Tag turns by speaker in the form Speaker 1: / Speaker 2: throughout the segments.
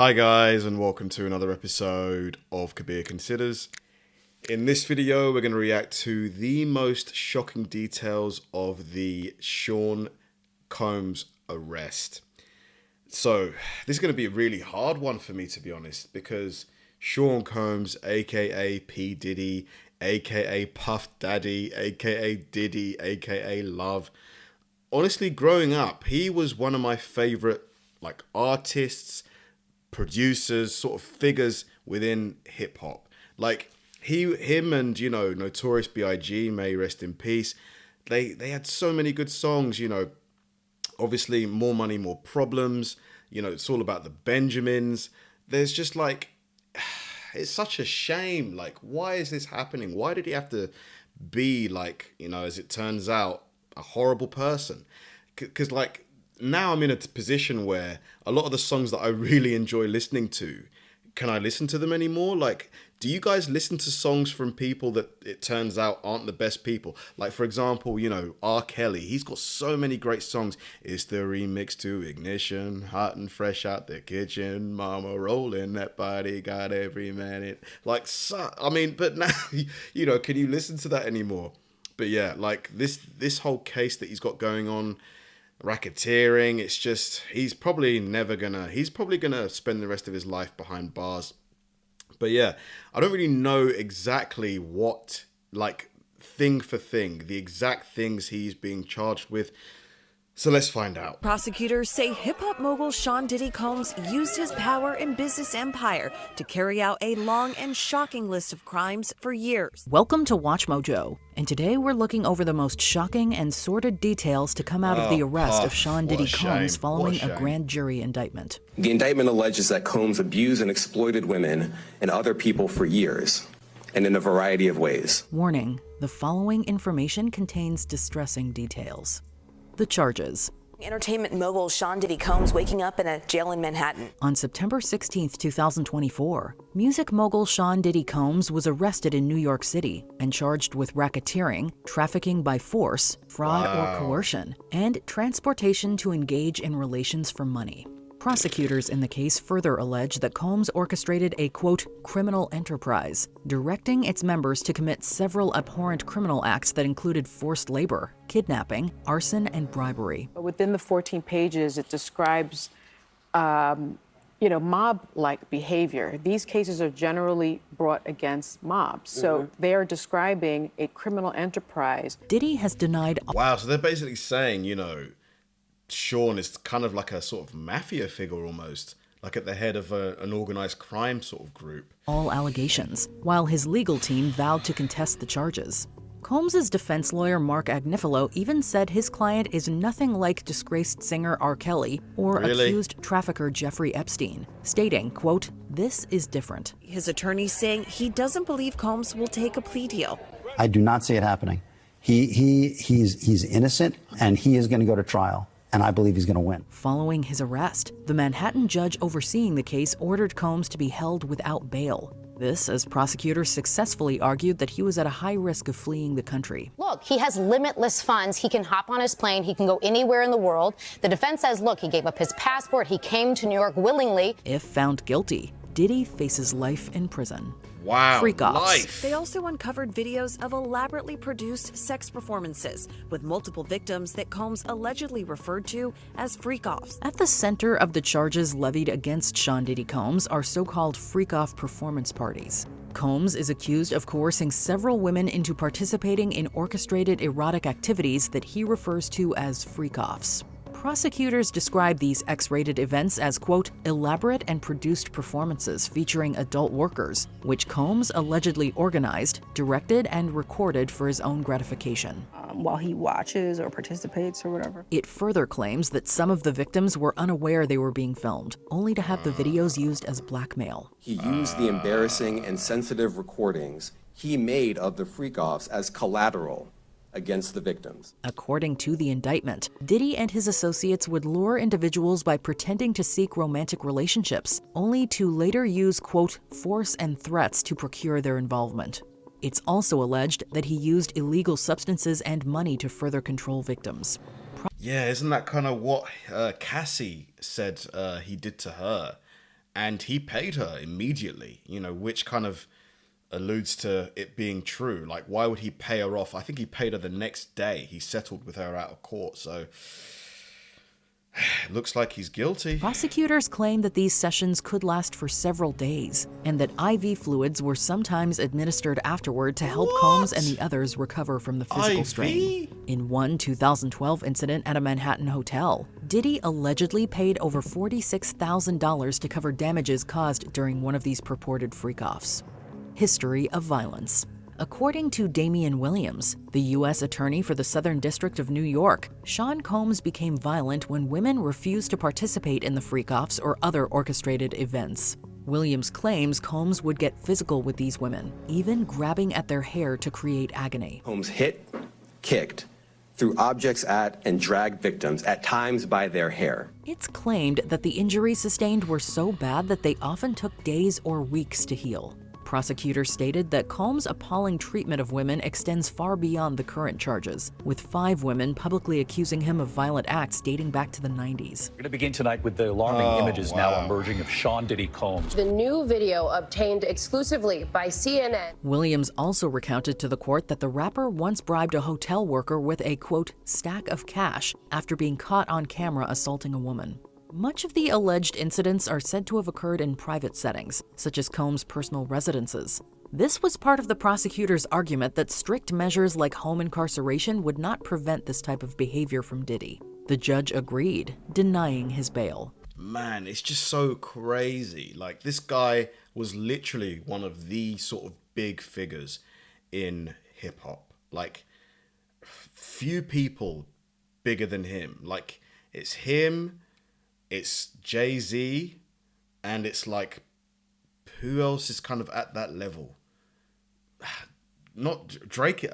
Speaker 1: Hi guys, and welcome to another episode of Kabir Considers. In this video, we're going to react to the most shocking details of the Sean Combs arrest. So, this is going to be a really hard one for me, to be honest, because Sean Combs, aka P. Diddy, aka Puff Daddy, aka Diddy, aka Love. Honestly, growing up, he was one of my favorite artists, producers, sort of figures within hip hop. Him and, Notorious B.I.G., may rest in peace. They had so many good songs, obviously More Money, More Problems, it's all about the Benjamins. There's just it's such a shame. Why is this happening? Why did he have to be as it turns out, a horrible person? Because now I'm in a position where a lot of the songs that I really enjoy listening to, can I listen to them anymore? Do you guys listen to songs from people that it turns out aren't the best people? For example, R. Kelly, he's got so many great songs. It's the remix to Ignition, hot and fresh out the kitchen, mama rolling that body, got every man it. But now, can you listen to that anymore? But yeah, this whole case that he's got going on, racketeering, it's just, he's probably gonna spend the rest of his life behind bars. But yeah, I don't really know exactly what, thing for thing, the exact things he's being charged with. So let's find out.
Speaker 2: Prosecutors say hip-hop mogul Sean Diddy Combs used his power and business empire to carry out a long and shocking list of crimes for years.
Speaker 3: Welcome to Watch Mojo, and today we're looking over the most shocking and sordid details to come out of the arrest of Sean Diddy Combs following a grand jury indictment.
Speaker 4: The indictment alleges that Combs abused and exploited women and other people for years, and in a variety of ways.
Speaker 3: Warning, the following information contains distressing details. The charges.
Speaker 2: Entertainment mogul Sean Diddy Combs waking up in a jail in Manhattan.
Speaker 3: On September 16, 2024, music mogul Sean Diddy Combs was arrested in New York City and charged with racketeering, trafficking by force, fraud or coercion, and transportation to engage in relations for money. Prosecutors in the case further allege that Combs orchestrated a, quote, criminal enterprise, directing its members to commit several abhorrent criminal acts that included forced labor, kidnapping, arson, and bribery.
Speaker 5: Within the 14 pages, it describes, mob-like behavior. These cases are generally brought against mobs. So they are describing a criminal enterprise.
Speaker 3: Diddy has denied...
Speaker 1: Wow, so they're basically saying, Sean is kind of like a sort of mafia figure almost, at the head of an organized crime sort of group.
Speaker 3: All allegations, while his legal team vowed to contest the charges. Combs' defense lawyer Mark Agnifilo even said his client is nothing like disgraced singer R. Kelly or accused trafficker Jeffrey Epstein, stating, quote, "This is different."
Speaker 2: His attorney saying he doesn't believe Combs will take a plea deal.
Speaker 6: I do not see it happening. He's innocent, and he is going to go to trial. And I believe he's going to win.
Speaker 3: Following his arrest, the Manhattan judge overseeing the case ordered Combs to be held without bail. This, as prosecutors successfully argued that he was at a high risk of fleeing the country.
Speaker 7: Look, he has limitless funds. He can hop on his plane. He can go anywhere in the world. The defense says, look, he gave up his passport. He came to New York willingly.
Speaker 3: If found guilty, Diddy faces life in prison.
Speaker 1: Wow,
Speaker 3: Freak-offs.
Speaker 1: life.
Speaker 2: They also uncovered videos of elaborately produced sex performances with multiple victims that Combs allegedly referred to as freak-offs.
Speaker 3: At the center of the charges levied against Sean Diddy Combs are so-called freak-off performance parties. Combs is accused of coercing several women into participating in orchestrated erotic activities that he refers to as freak-offs. Prosecutors describe these X-rated events as, quote, elaborate and produced performances featuring adult workers, which Combs allegedly organized, directed, and recorded for his own gratification.
Speaker 8: While he watches or participates or whatever.
Speaker 3: It further claims that some of the victims were unaware they were being filmed, only to have the videos used as blackmail.
Speaker 4: He used the embarrassing and sensitive recordings he made of the freak-offs as collateral against the victims.
Speaker 3: According to the indictment, Diddy and his associates would lure individuals by pretending to seek romantic relationships, only to later use, quote, force and threats to procure their involvement. It's also alleged that he used illegal substances and money to further control victims.
Speaker 1: Yeah, isn't that kind of what Cassie said he did to her? and he paid her immediately, you know, which kind of alludes to it being true. Like, why would he pay her off? I think he paid her the next day. He settled with her out of court, so it looks like he's guilty.
Speaker 3: Prosecutors claim that these sessions could last for several days, and that IV fluids were sometimes administered afterward to help Combs and the others recover from the physical strain. In one 2012 incident at a Manhattan hotel, Diddy allegedly paid over $46,000 to cover damages caused during one of these purported freak-offs. History of violence. According to Damian Williams, the U.S. Attorney for the Southern District of New York, Sean Combs became violent when women refused to participate in the freak-offs or other orchestrated events. Williams claims Combs would get physical with these women, even grabbing at their hair to create agony.
Speaker 4: Combs hit, kicked, threw objects at, and dragged victims, at times by their hair.
Speaker 3: It's claimed that the injuries sustained were so bad that they often took days or weeks to heal. Prosecutors stated that Combs' appalling treatment of women extends far beyond the current charges, with 5 women publicly accusing him of violent acts dating back to the 90s.
Speaker 9: We're going to begin tonight with the alarming images now emerging of Sean Diddy Combs.
Speaker 10: The new video obtained exclusively by CNN.
Speaker 3: Williams also recounted to the court that the rapper once bribed a hotel worker with a, quote, stack of cash after being caught on camera assaulting a woman. Much of the alleged incidents are said to have occurred in private settings, such as Combs' personal residences. This was part of the prosecutor's argument that strict measures like home incarceration would not prevent this type of behavior from Diddy. The judge agreed, denying his bail.
Speaker 1: Man, it's just so crazy. Like, this guy was literally one of the sort of big figures in hip-hop. Like, few people bigger than him. Like, it's him, it's Jay-Z, and it's like, who else is kind of at that level? Not Drake.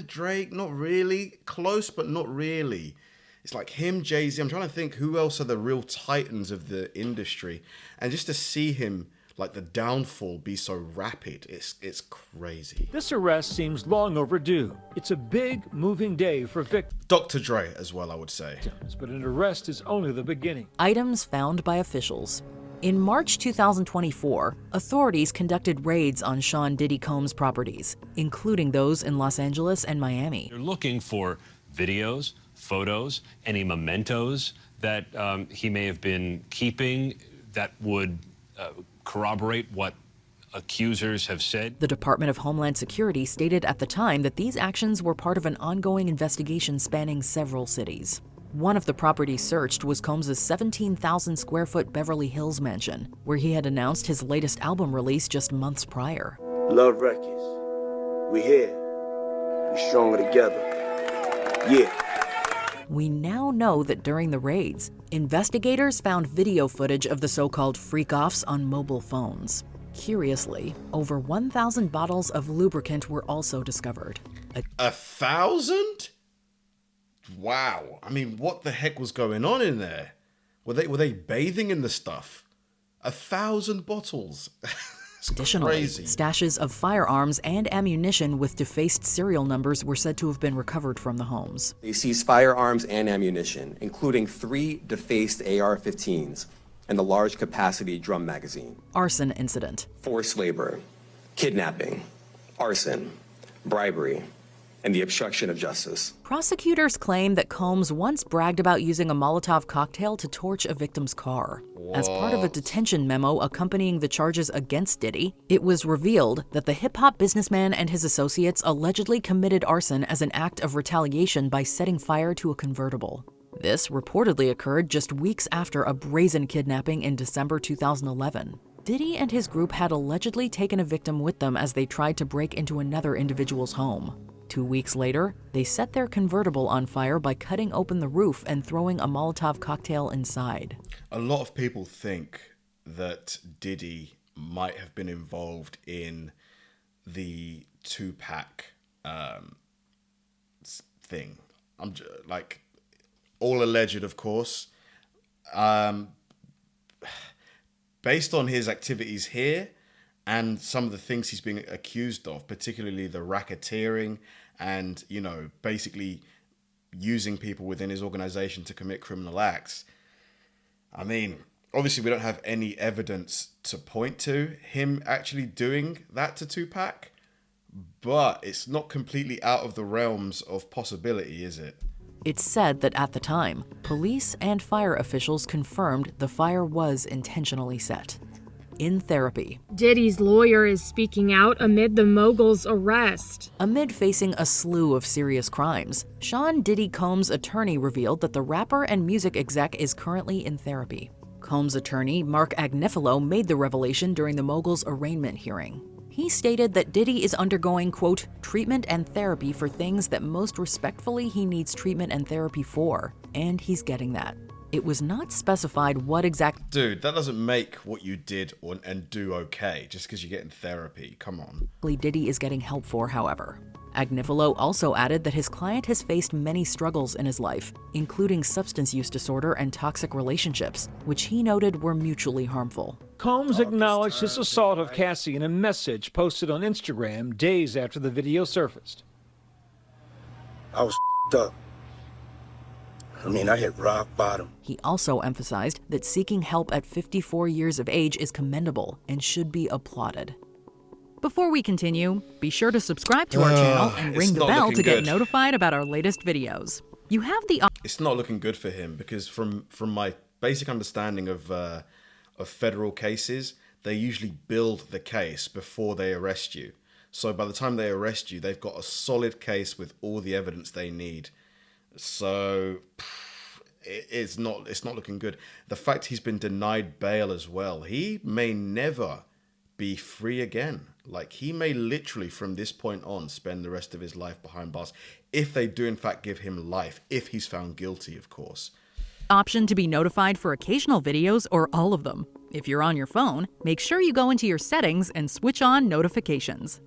Speaker 1: Drake, not really. Close, but not really. It's like him, Jay-Z. I'm trying to think who else are the real titans of the industry. And just to see him, like, the downfall be so rapid, it's crazy.
Speaker 11: This arrest seems long overdue. It's a big, moving day for victims.
Speaker 1: Dr. Dre as well, I would say.
Speaker 11: But an arrest is only the beginning.
Speaker 3: Items found by officials. In March 2024, authorities conducted raids on Sean Diddy Combs' properties, including those in Los Angeles and Miami.
Speaker 12: They're looking for videos, photos, any mementos that he may have been keeping that would corroborate what accusers have said.
Speaker 3: The Department of Homeland Security stated at the time that these actions were part of an ongoing investigation spanning several cities. One of the properties searched was Combs' 17,000 square foot Beverly Hills mansion, where he had announced his latest album release just months prior.
Speaker 13: Love Records. We here. We stronger together. Yeah.
Speaker 3: We now know that during the raids, investigators found video footage of the so-called freak-offs on mobile phones. Curiously, over 1,000 bottles of lubricant were also discovered.
Speaker 1: 1,000? Wow. I mean, what the heck was going on in there? Were they bathing in the stuff? 1,000 bottles.
Speaker 3: Additionally,
Speaker 1: crazy.
Speaker 3: Stashes of firearms and ammunition with defaced serial numbers were said to have been recovered from the homes.
Speaker 4: They seized firearms and ammunition, including 3 defaced AR-15s and a large capacity drum magazine.
Speaker 3: Arson incident.
Speaker 4: Forced labor, kidnapping, arson, bribery, and the obstruction of justice.
Speaker 3: Prosecutors claim that Combs once bragged about using a Molotov cocktail to torch a victim's car. As part of a detention memo accompanying the charges against Diddy, it was revealed that the hip-hop businessman and his associates allegedly committed arson as an act of retaliation by setting fire to a convertible. This reportedly occurred just weeks after a brazen kidnapping in December 2011. Diddy and his group had allegedly taken a victim with them as they tried to break into another individual's home. 2 weeks later, they set their convertible on fire by cutting open the roof and throwing a Molotov cocktail inside.
Speaker 1: A lot of people think that Diddy might have been involved in the Tupac thing. I'm like, all alleged, of course. Based on his activities here and some of the things he's being accused of, particularly the racketeering and, you know, basically using people within his organization to commit criminal acts. I mean, obviously we don't have any evidence to point to him actually doing that to Tupac, but it's not completely out of the realms of possibility, is it?
Speaker 3: It's said that at the time, police and fire officials confirmed the fire was intentionally set. In therapy,
Speaker 14: Diddy's lawyer is speaking out amid the mogul's arrest.
Speaker 3: Amid facing a slew of serious crimes, Sean Diddy Combs' attorney revealed that the rapper and music exec is currently in therapy. Combs' attorney, Mark Agnifilo, made the revelation during the mogul's arraignment hearing. He stated that Diddy is undergoing, quote, treatment and therapy for things that most respectfully he needs treatment and therapy for, and he's getting that. It was not specified what exact—
Speaker 1: Dude, that doesn't make what you did and do okay, just because you're getting therapy. Come on.
Speaker 3: Diddy is getting help for, however. Agnifilo also added that his client has faced many struggles in his life, including substance use disorder and toxic relationships, which he noted were mutually harmful.
Speaker 11: Combs acknowledged his assault of Cassie in a message posted on Instagram days after the video surfaced.
Speaker 13: I was up. I hit rock bottom.
Speaker 3: He also emphasized that seeking help at 54 years of age is commendable and should be applauded. Before we continue, be sure to subscribe to our channel and ring the bell to get notified about our latest videos. You have the—
Speaker 1: It's not looking good for him because from my basic understanding of federal cases, they usually build the case before they arrest you. So by the time they arrest you, they've got a solid case with all the evidence they need. So it's not looking good. The fact he's been denied bail as well, he may never be free again. Like, he may literally from this point on spend the rest of his life behind bars, if they do in fact give him life, if he's found guilty, of course.
Speaker 3: Option to be notified for occasional videos or all of them. If you're on your phone, make sure you go into your settings and switch on notifications.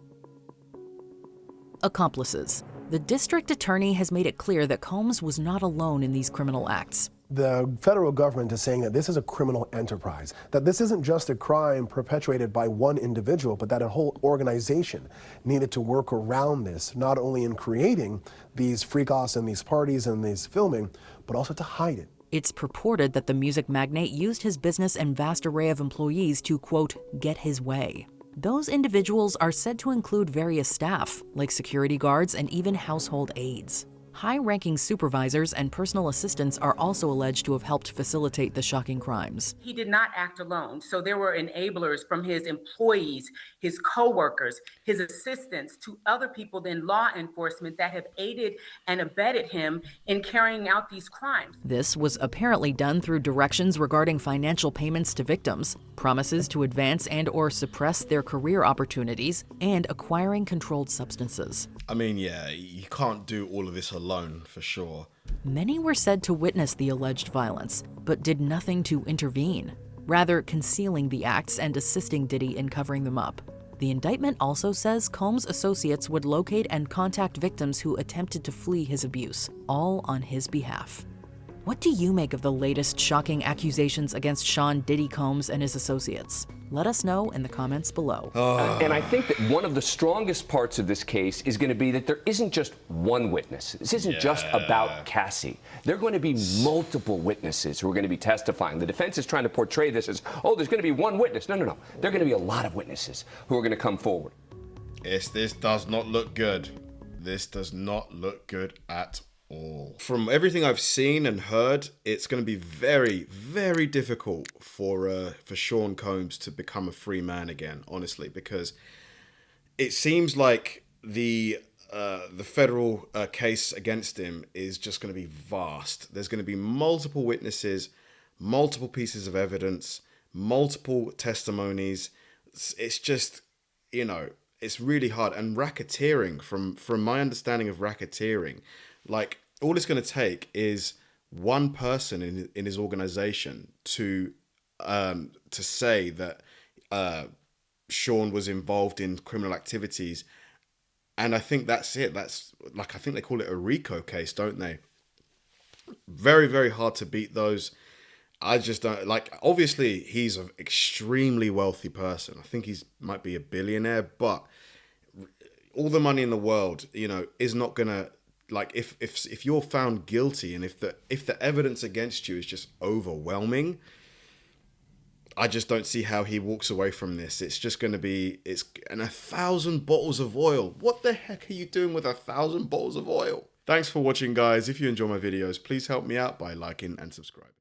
Speaker 3: Accomplices. The district attorney has made it clear that Combs was not alone in these criminal acts.
Speaker 15: The federal government is saying that this is a criminal enterprise, that this isn't just a crime perpetuated by one individual, but that a whole organization needed to work around this, not only in creating these freak-offs and these parties and these filming, but also to hide it.
Speaker 3: It's purported that the music magnate used his business and vast array of employees to, quote, get his way. Those individuals are said to include various staff, like security guards and even household aides. High-ranking supervisors and personal assistants are also alleged to have helped facilitate the shocking crimes.
Speaker 16: He did not act alone, so there were enablers from his employees, his co-workers, his assistants, to other people in law enforcement that have aided and abetted him in carrying out these crimes.
Speaker 3: This was apparently done through directions regarding financial payments to victims, promises to advance and/or suppress their career opportunities, and acquiring controlled substances.
Speaker 1: Yeah, you can't do all of this alone, for sure.
Speaker 3: Many were said to witness the alleged violence, but did nothing to intervene, rather concealing the acts and assisting Diddy in covering them up. The indictment also says Combs' associates would locate and contact victims who attempted to flee his abuse, all on his behalf. What do you make of the latest shocking accusations against Sean Diddy Combs and his associates? Let us know in the comments below.
Speaker 17: And I think that one of the strongest parts of this case is going to be that there isn't just one witness. This isn't just about Cassie. There are going to be multiple witnesses who are going to be testifying. The defense is trying to portray this as, oh, there's going to be one witness. No. There are going to be a lot of witnesses who are going to come forward.
Speaker 1: Yes, this does not look good. This does not look good at all. From everything I've seen and heard, it's going to be very, very difficult for Sean Combs to become a free man again, honestly, because it seems like the federal case against him is just going to be vast. There's going to be multiple witnesses, multiple pieces of evidence, multiple testimonies. It's just, it's really hard. And racketeering, from my understanding of racketeering, like, all it's going to take is one person in his organization to say that Sean was involved in criminal activities, and I think that's it. That's, like, I think they call it a RICO case, don't they? Very, very hard to beat those. I just don't, like, obviously he's an extremely wealthy person. I think might be a billionaire, but all the money in the world, is not gonna, like, if you're found guilty and if the evidence against you is just overwhelming, I just don't see how he walks away from this. It's just going to be, and 1,000 bottles of oil. What the heck are you doing with 1,000 bottles of oil? Thanks for watching, guys. If you enjoy my videos, please help me out by liking and subscribing.